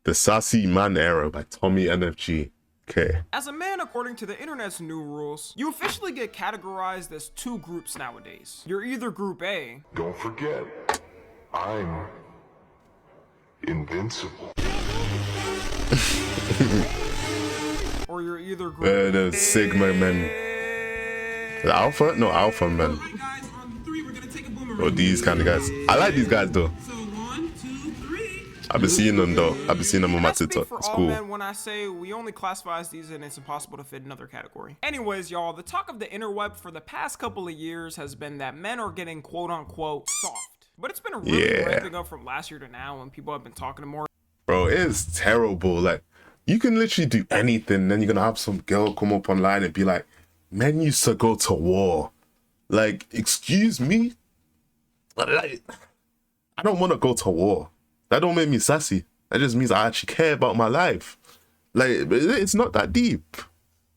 The Sassy Man Era by Tommy NFG. Okay. As a man, according to the internet's new rules, you officially get categorized as two groups nowadays. You're either group A. Don't forget, I'm invincible. Or you're either group The Sigma men. The Alpha? No, Alpha men. Oh, these kind of guys. I like these guys though. I've been seeing them though. I've been seeing them on my TikTok. It's cool. Men when I say we only classify as these and it's impossible to fit another category. Anyways, y'all, the talk of the interweb for the past couple of years has been that men are getting quote unquote soft. But it's been really ramping up from last year to now when people have been talking more. Bro, it is terrible. Like, you can literally do anything, then you're gonna have some girl come up online and be like, men used to go to war. Like, excuse me? Like, I don't want to go to war. That don't make me sassy. That just means I actually care about my life. Like, it's not that deep.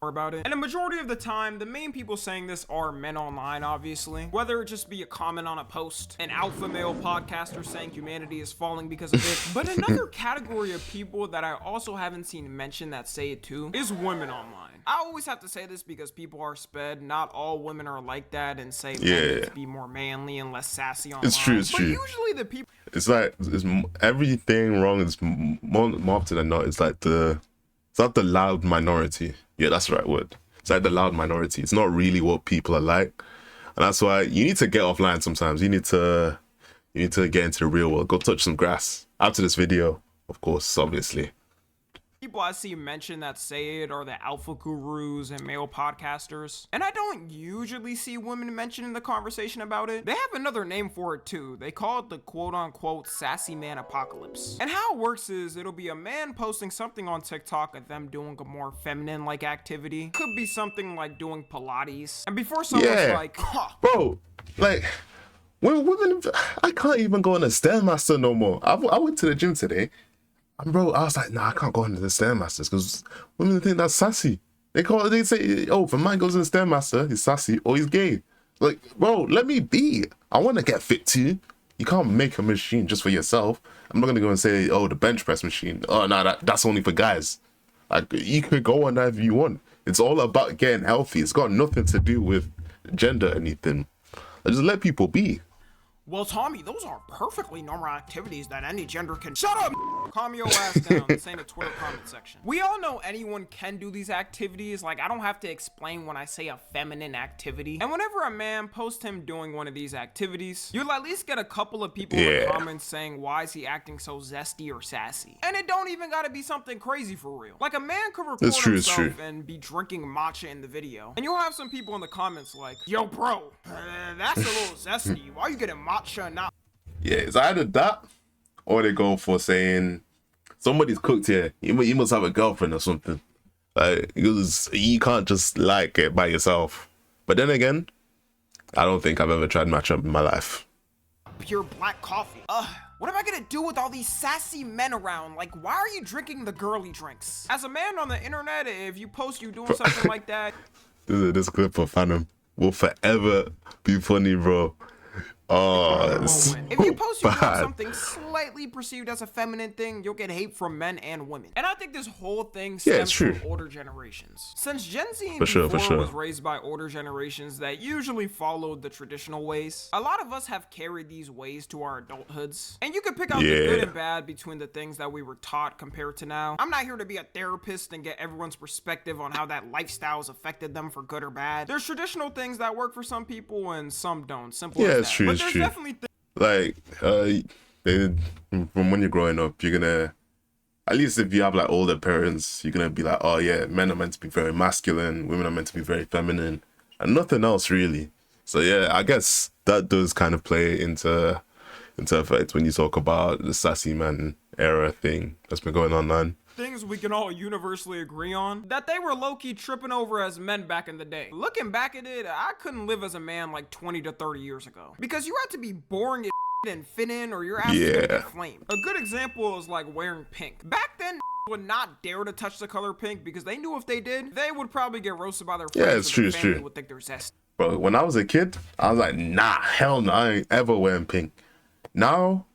About it. And a majority of the time, the main people saying this are men online, obviously. Whether it just be a comment on a post, an alpha male podcaster saying humanity is falling because of it. But another category of people that I also haven't seen mentioned that say it too is women online. I always have to say this because people are sped. Not all women are like that and say men need to be more manly and less sassy online. It's true, it's true. Usually the people... It's like, everything wrong is more often than not. It's like it's not the loud minority. Yeah, that's the right word. It's like the loud minority. It's not really what people are like. And that's why you need to get offline sometimes. You need to get into the real world. Go touch some grass. After this video, of course, obviously. People I see mention that say it are the alpha gurus and male podcasters. And I don't usually see women mention in the conversation about it. They have another name for it too. They call it the quote-unquote sassy man apocalypse. And how it works is it'll be a man posting something on TikTok of them doing a more feminine-like activity. Could be something like doing Pilates. And before someone's like, huh. Bro, like, women, I can't even go on a Stairmaster no more. I went to the gym today. And bro, I was like, nah, I can't go into the Stairmasters because women think that's sassy. They say, oh, if a man goes in the Stairmaster, he's sassy or he's gay. Like, bro, let me be. I want to get fit too. You can't make a machine just for yourself. I'm not going to go and say, oh, the bench press machine. Oh, no, that's only for guys. Like, you could go on that if you want. It's all about getting healthy. It's got nothing to do with gender or anything. Just let people be. Well, Tommy, those are perfectly normal activities that any gender can— Shut up! Calm your ass down. This ain't a Twitter comment section. We all know anyone can do these activities. Like, I don't have to explain when I say a feminine activity. And whenever a man posts him doing one of these activities, you'll at least get a couple of people in the comments saying, why is he acting so zesty or sassy? And it don't even gotta be something crazy for real. Like, a man could record himself and be drinking matcha in the video. And you'll have some people in the comments like, yo, bro, that's a little zesty. Why are you getting matcha? Yeah, it's either that or they go for saying somebody's cooked here. You must have a girlfriend or something. Like, because you can't just like it by yourself. But then again, I don't think I've ever tried matcha in my life. Pure black coffee. What am I gonna do with all these sassy men around? Like, why are you drinking the girly drinks? As a man on the internet, if you post you doing something like that, this clip for Phantom will forever be funny, bro. Oh, if you post you doing something slightly perceived as a feminine thing, you'll get hate from men and women. And I think this whole thing stems from older generations. Since Gen Z and before was raised by older generations that usually followed the traditional ways, a lot of us have carried these ways to our adulthoods. And you can pick out the good and bad between the things that we were taught compared to now. I'm not here to be a therapist and get everyone's perspective on how that lifestyle has affected them for good or bad. There's traditional things that work for some people and some don't. Simple as that. It's true. It's true. Like, from when you're growing up, you're gonna, at least if you have like older parents, you're gonna be like, oh yeah, men are meant to be very masculine, women are meant to be very feminine, and nothing else really. So yeah, I guess that does kind of play into effect when you talk about the sassy man era thing that's been going on, man. Things we can all universally agree on, that they were low-key tripping over as men back in the day. Looking back at it, I couldn't live as a man like 20 to 30 years ago. Because you had to be boring as and fit in or your ass is gonna get flamed. A good example is like wearing pink. Back then, would not dare to touch the color pink because they knew if they did, they would probably get roasted by their friends. Yeah, it's true, it's true. Would think they're zesty. Bro, when I was a kid, I was like, nah, hell no, I ain't ever wearing pink. Now,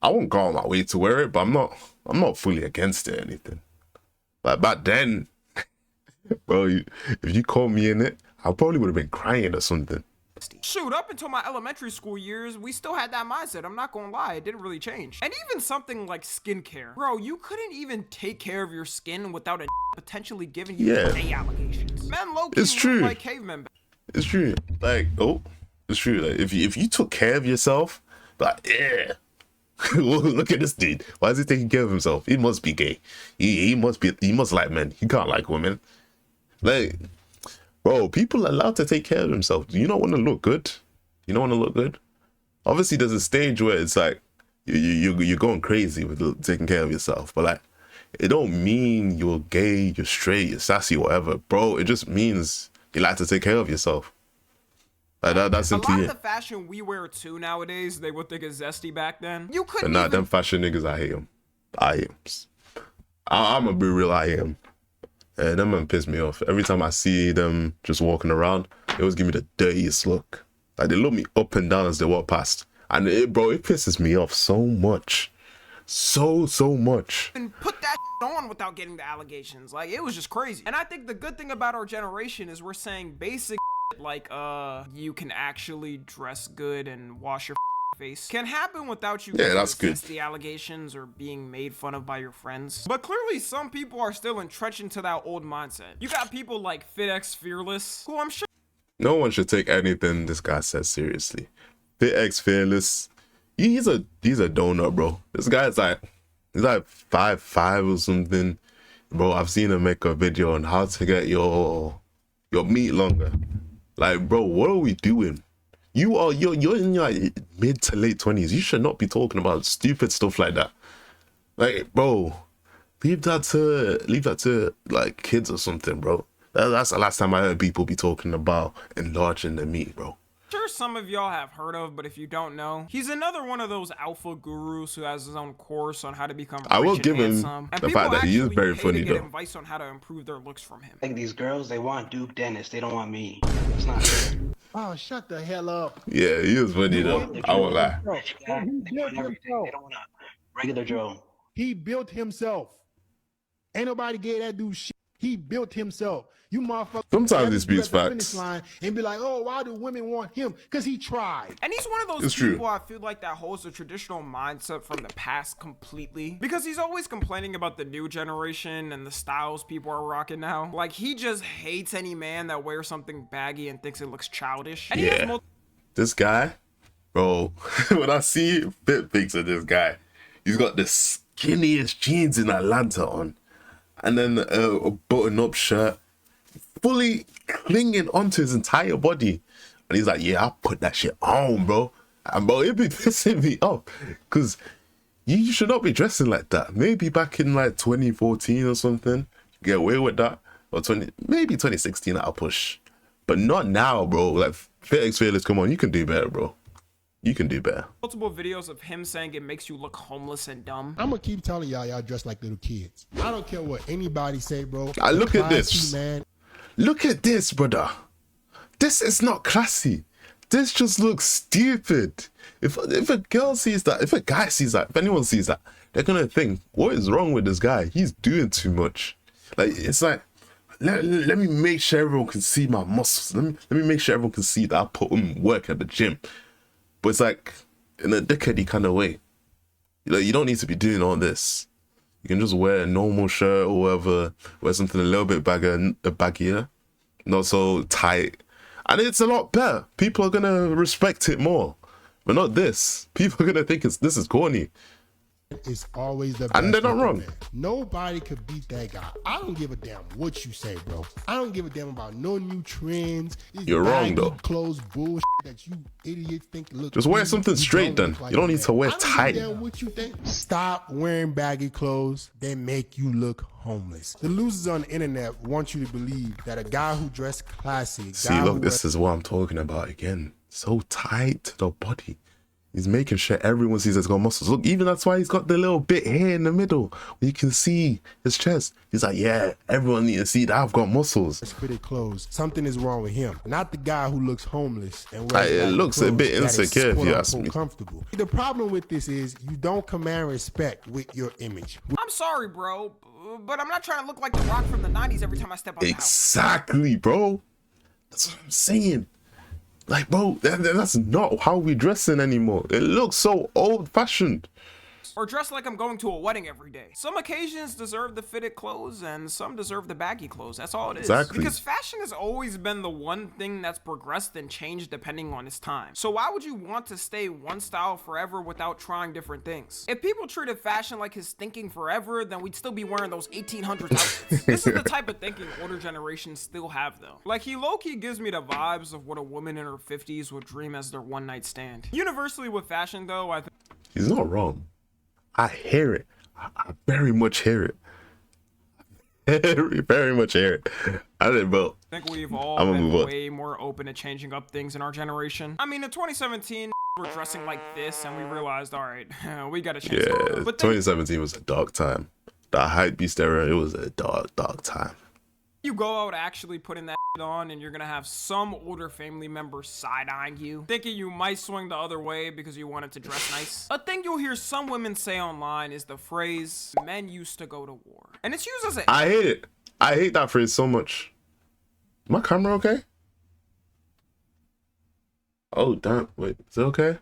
I won't go on my way to wear it, but I'm not fully against it or anything. Like back then, bro, if you caught me in it, I probably would have been crying or something. Shoot, up until my elementary school years, we still had that mindset. I'm not gonna lie, it didn't really change. And even something like skincare. Bro, you couldn't even take care of your skin without a potentially giving you gay allegations. Men low-key It's true. like cavemen. It's true. Like, it's true. Like, if you took care of yourself, like, yeah. Look at this dude. Why is he taking care of himself? He must be gay. He must like men. He can't like women. Like, bro, people are allowed to take care of themselves. Do you not want to look good? You don't want to look good? Obviously, there's a stage where it's like you're going crazy with taking care of yourself, but like, it don't mean you're gay, you're straight, you're sassy, whatever, bro. It just means you like to take care of yourself. Like that's simply it. A lot of the fashion we wear too nowadays, they would think is zesty back then. You But couldn't nah, even... them fashion niggas, I hate them. I'm gonna be real, I hate them. Them man piss me off. Every time I see them just walking around, they always give me the dirtiest look. Like they look me up and down as they walk past. And it pisses me off so much. So much. And put that on without getting the allegations. Like, it was just crazy. And I think the good thing about our generation is we're saying basic like, you can actually dress good and wash your face can happen without you getting the allegations or being made fun of by your friends. But clearly some people are still entrenched into that old mindset. You got people like Fidex Fearless, who I'm sure no one should take anything this guy says seriously. Fidex Fearless, he's a donut, bro. This guy's like, he's like 5'5" or something. Bro, I've seen him make a video on how to get your meat longer. Like, bro, what are we doing? You're in your mid to late 20s. You should not be talking about stupid stuff like that. Like, bro, leave that to like kids or something, bro. That's the last time I heard people be talking about enlarging the meat, bro. Sure some of y'all have heard of, but if you don't know, he's another one of those alpha gurus who has his own course on how to become rich I will and give him handsome. the fact that he is very funny to get though. advice on how to improve their looks from him. Like these girls, they want Duke Dennis, they don't want me. It's not fair. Oh, shut the hell up. Yeah, he is funny though. I won't lie. Rich guy, they want everything. They don't want a regular Joe. He built himself. Ain't nobody gave that dude shit. He built himself. You motherfuckers. Sometimes he speaks facts. And be like, oh, why do women want him? Because he tried. And he's one of those people I feel like that holds the traditional mindset from the past completely. Because he's always complaining about the new generation and the styles people are rocking now. Like, he just hates any man that wears something baggy and thinks it looks childish. And yeah. This guy, bro, when I see fit pics of this guy, he's got the skinniest jeans in Atlanta on. And then a button-up shirt, fully clinging onto his entire body. And he's like, yeah, I'll put that shit on, bro. And bro, it'd be pissing me off. Because you should not be dressing like that. Maybe back in like 2014 or something, you get away with that. Or maybe 2016 I'll push. But not now, bro. Like, Fidex Fearless, come on, you can do better, bro. You can do better. Multiple videos of him saying it makes you look homeless and dumb. I'm gonna keep telling y'all dress like little kids. I don't care what anybody say, bro. Look at this, man. Look at this, brother. This is not classy. This just looks stupid. If a girl sees that, if a guy sees that, if anyone sees that, they're gonna think, what is wrong with this guy? He's doing too much. Like, it's like, let me make sure everyone can see my muscles. Let me make sure everyone can see that I put in work at the gym. But it's like in a dickheady kind of way. Like, you don't need to be doing all this. You can just wear a normal shirt or whatever, wear something a little bit baggier, not so tight. And it's a lot better. People are going to respect it more. But not this. People are going to think this is corny. It's always the best. And they're not wrong. Man. Nobody could beat that guy. I don't give a damn what you say, bro. I don't give a damn about no new trends. You're wrong, though. Clothes bullshit that you idiots think look. Just wear something straight, then. You don't need to wear tight. Damn what you think. Stop wearing baggy clothes. They make you look homeless. The losers on the internet want you to believe that a guy who dressed classy. See, look, this is what I'm talking about again. So tight to the body. He's making sure everyone sees he's got muscles. Look, even that's why he's got the little bit here in the middle where you can see his chest. He's like, yeah, everyone needs to see that I've got muscles. Fitted clothes. Something is wrong with him. Not the guy who looks homeless and Like, it looks a bit insecure if you ask me. Comfortable. The problem with this is you don't command respect with your image. I'm sorry, bro, but I'm not trying to look like The Rock from the 90s every time I step out the house. Exactly, bro. That's what I'm saying. Like, bro, that's not how we dressing anymore. It looks so old-fashioned. Or dress like I'm going to a wedding every day. Some occasions deserve the fitted clothes and some deserve the baggy clothes. That's all it is. Exactly. Because fashion has always been the one thing that's progressed and changed depending on its time. So why would you want to stay one style forever without trying different things? If people treated fashion like his thinking forever, then we'd still be wearing those 1800s outfits. This is the type of thinking older generations still have though. Like, he low-key gives me the vibes of what a woman in her 50s would dream as their one night stand. Universally with fashion though, I think He's not wrong. I hear it. I very much hear it. Very much hear it. I didn't, bro. I think we've all been way more open to changing up things in our generation. I mean, in 2017, we're dressing like this, and we realized, all right, we gotta change. Yeah, But 2017 was a dark time. The hype beast era, it was a dark time. you go out actually putting that on, and you're gonna have some older family member side-eyeing you, thinking you might swing the other way because you wanted to dress nice. A thing you'll hear some women say online is the phrase, men used to go to war. And it's used as a... I hate it. I hate that phrase so much. My camera okay? Oh, damn. Wait, is it okay?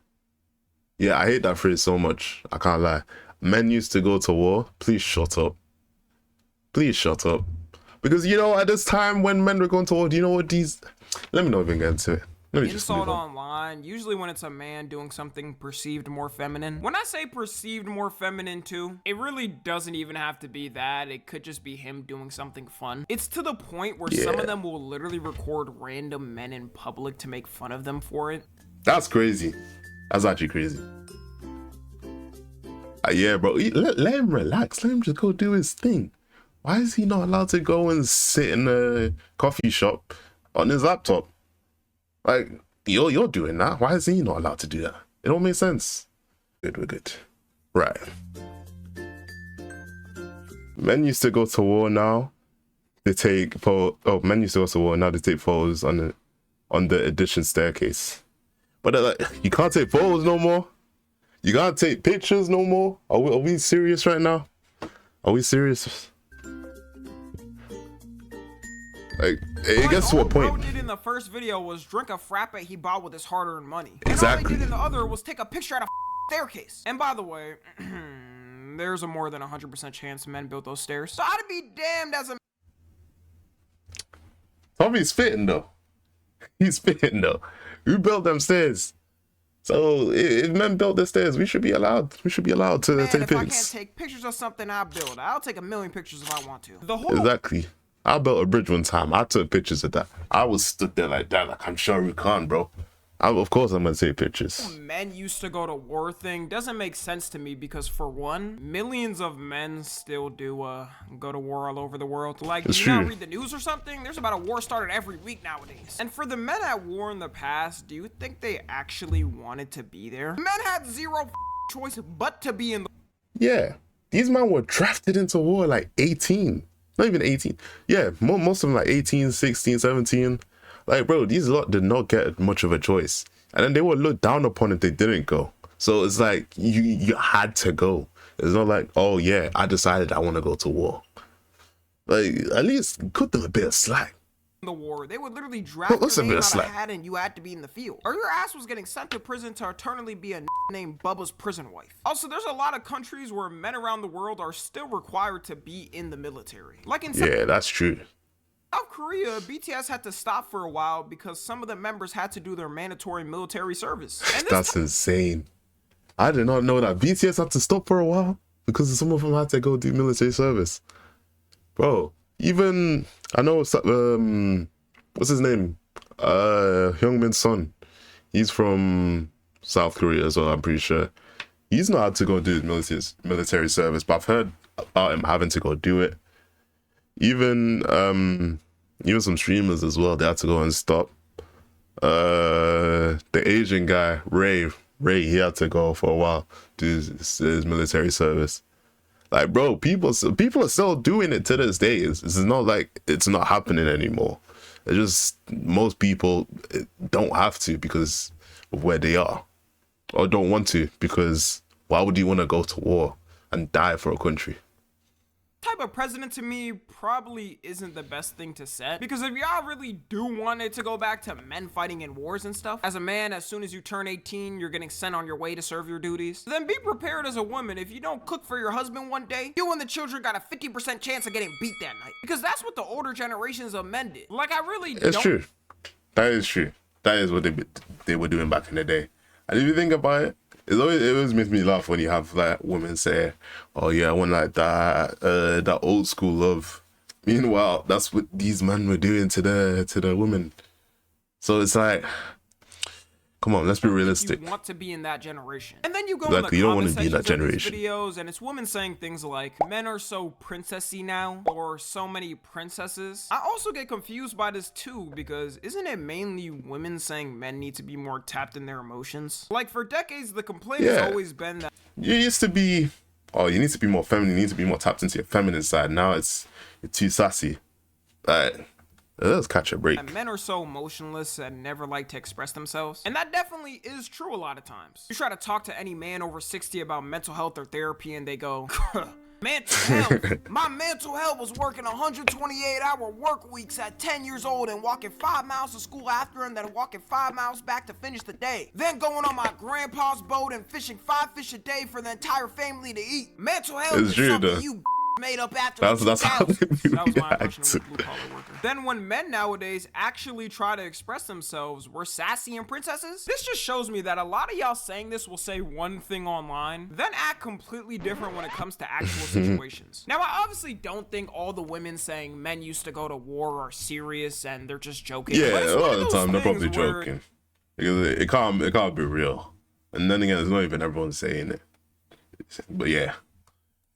Yeah, I hate that phrase so much. I can't lie. Men used to go to war. Please shut up. Please shut up. Because, you know, at this time when men were going to war, do you know what these... Let me not even get into it. Let me just insult move on. online, usually when it's a man doing something perceived more feminine. When I say perceived more feminine too, it really doesn't even have to be that. It could just be him doing something fun. It's to the point where some of them will literally record random men in public to make fun of them for it. That's crazy. That's actually crazy. Yeah, bro. Let him relax. Let him just go do his thing. Why is he not allowed to go and sit in a coffee shop on his laptop? Like, you're doing that. Why is he not allowed to do that? It don't make sense. Good, we're good. Right. Men used to go to war now. They take men used to go to war now. They take photos on the addition staircase. But like, you can't take photos no more. You can't take pictures no more. Are we serious right now? Are we serious? Like, it gets to a point. All bro did in the first video was drink a frappe he bought with his hard-earned money. And Exactly. all they did in the other was take a picture at a staircase. And by the way, there's a more than 100% chance men built those stairs. So I'd be damned as a... Tommy's fitting though. He's fitting though. Who built them stairs? So if men built the stairs, we should be allowed. We should be allowed to take if I pics. can't take pictures of something I build, I'll take a million pictures if I want to. The whole... Exactly. I built a bridge one time. I took pictures of that. I was stood there like that, like I'm sure we can, bro. Of course I'm gonna take pictures. Men used to go to war thing doesn't make sense to me because, for one, millions of men still do go to war all over the world. Like, It's you not true. read the news or something? There's about a war started every week nowadays. And for the men at war in the past, do you think they actually wanted to be there? Men had zero choice but to be in the... Yeah. These men were drafted into war like 18. Not even 18. Yeah, most of them like 18, 16, 17. Like, bro, these lot did not get much of a choice. And then they were looked down upon if they didn't go. So it's like, you had to go. It's not like, oh yeah, I decided I want to go to war. Like, at least cut them a bit of slack. the war. They would literally draft Listen, your name it's out like- of a hat and you had to be in the field. Or your ass was getting sent to prison to eternally be a named Bubba's prison wife. Also, there's a lot of countries where men around the world are still required to be in the military. Like in Yeah, that's true. South Korea, BTS had to stop for a while because some of the members had to do their mandatory military service. And this That's insane. I did not know that BTS had to stop for a while because some of them had to go do military service. Bro, even I know what's his name? Hyungmin's son. He's from South Korea as well, I'm pretty sure. He's not had to go do military service, but I've heard about him having to go do it. Even some streamers as well, they had to go and stop. The Asian guy, Ray, Ray, he had to go for a while, do his military service. Like, bro, people are still doing it to this day. It's not like it's not happening anymore. It's just most people don't have to because of where they are, or don't want to because why would you want to go to war and die for a country? Type of president to me probably isn't the best thing to set, because if y'all really do want it to go back to men fighting in wars and stuff, as a man, as soon as you turn 18, you're getting sent on your way to serve your duties, then be prepared as a woman. If you don't cook for your husband one day, you and the children got a 50% chance of getting beat that night, because that's what the older generations of men did. Like, I really don't. It's true. That is true. That is what they were doing back in the day. And if you think about it, it always makes me laugh when you have like women say, "Oh yeah, I want like that old school love." Meanwhile, that's what these men were doing to the women. So it's like, come on, let's be realistic. You want to be in that generation, and then you go Exactly, in you the don't want comment to be in that sections of these generation. videos, and it's women saying things like, "Men are so princessy now," or "so many princesses." I also get confused by this too, because isn't it mainly women saying men need to be more tapped in their emotions? Like, for decades, the complaint has always been that You used to be, oh, you need to be more feminine. You need to be more tapped into your feminine side. Now you're too sassy. Like, let's catch a break. and men are so emotionless and never like to express themselves. And that definitely is true a lot of times. You try to talk to any man over 60 about mental health or therapy and they go, mental health. My mental health was working 128-hour work weeks at 10 years old and walking 5 miles to school after, and then walking 5 miles back to finish the day. Then going on my grandpa's boat and fishing 5 fish a day for the entire family to eat. Mental health It's is true, something though. you made up after That's how they 2000. That was my impression react. of a blue-collar worker. Then when men nowadays actually try to express themselves, we're sassy and princesses? This just shows me that a lot of y'all saying this will say one thing online, then act completely different when it comes to actual situations. Now, I obviously don't think all the women saying men used to go to war are serious and they're just joking. Yeah, But it's a one lot of of the those time they're probably things where joking because it can't be real. And then again, it's not even everyone saying it. But yeah,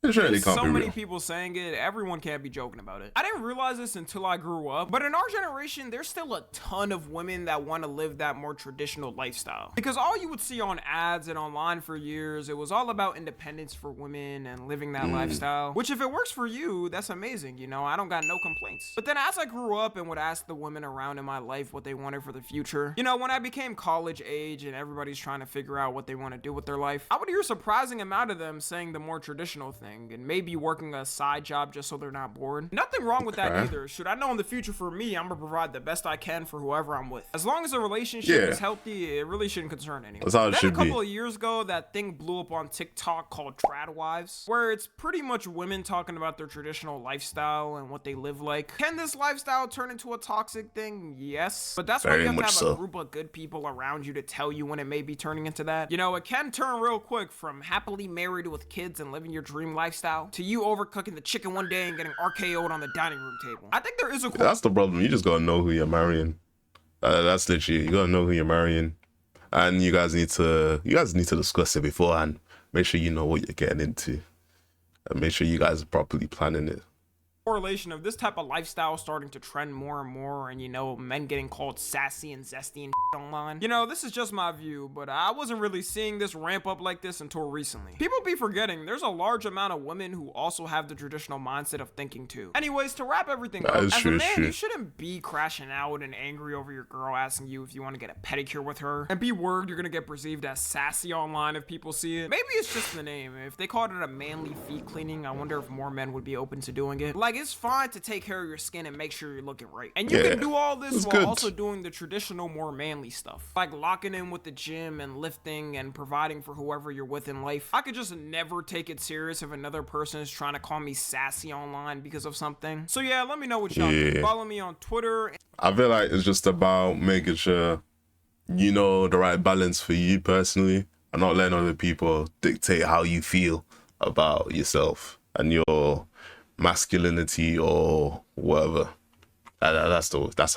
it really There's can't so be many real. people saying it, everyone can't be joking about it. I didn't realize this until I grew up, but in our generation, there's still a ton of women that want to live that more traditional lifestyle. Because all you would see on ads and online for years, it was all about independence for women and living that lifestyle. Which, if it works for you, that's amazing, you know, I don't got no complaints. But then as I grew up and would ask the women around in my life what they wanted for the future, you know, when I became college age and everybody's trying to figure out what they want to do with their life, I would hear a surprising amount of them saying the more traditional thing, and maybe working a side job just so they're not bored. Nothing wrong with that either. Should I know in the future for me, I'm gonna provide the best I can for whoever I'm with. As long as the relationship is healthy, it really shouldn't concern anyone. That's how it Then should a couple be. of years ago, that thing blew up on TikTok called Trad Wives, where it's pretty much women talking about their traditional lifestyle and what they live like. Can this lifestyle turn into a toxic thing? Yes. But that's why Very you have to much have so. a group of good people around you to tell you when it may be turning into that. You know, it can turn real quick from happily married with kids and living your dream lifestyle to you overcooking the chicken one day and getting RKO'd on the dining room table. I think there is a That's the problem. You just gotta know who you're marrying. That's literally, you gotta know who you're marrying, and you guys need to discuss it beforehand. Make sure you know what you're getting into, and make sure you guys are properly planning it. correlation of this type of lifestyle starting to trend more and more, and you know, men getting called sassy and zesty and online. You know, this is just my view, but I wasn't really seeing this ramp up like this until recently. People be forgetting there's a large amount of women who also have the traditional mindset of thinking too. Anyways, to wrap everything up, as a man, you shouldn't be crashing out and angry over your girl asking you if you want to get a pedicure with her, and be worried you're gonna get perceived as sassy online if people see it. Maybe it's just the name. If they called it a manly feet cleaning, I wonder if more men would be open to doing it. Like, it's fine to take care of your skin and make sure you're looking right, and you can do all this while also doing the traditional, more manly stuff, like locking in with the gym and lifting and providing for whoever you're with in life. I could just never take it serious if another person is trying to call me sassy online because of something. So yeah, let me know what y'all think. Follow me on Twitter. I feel like it's just about making sure you know the right balance for you personally, and not letting other people dictate how you feel about yourself and your masculinity or whatever. That's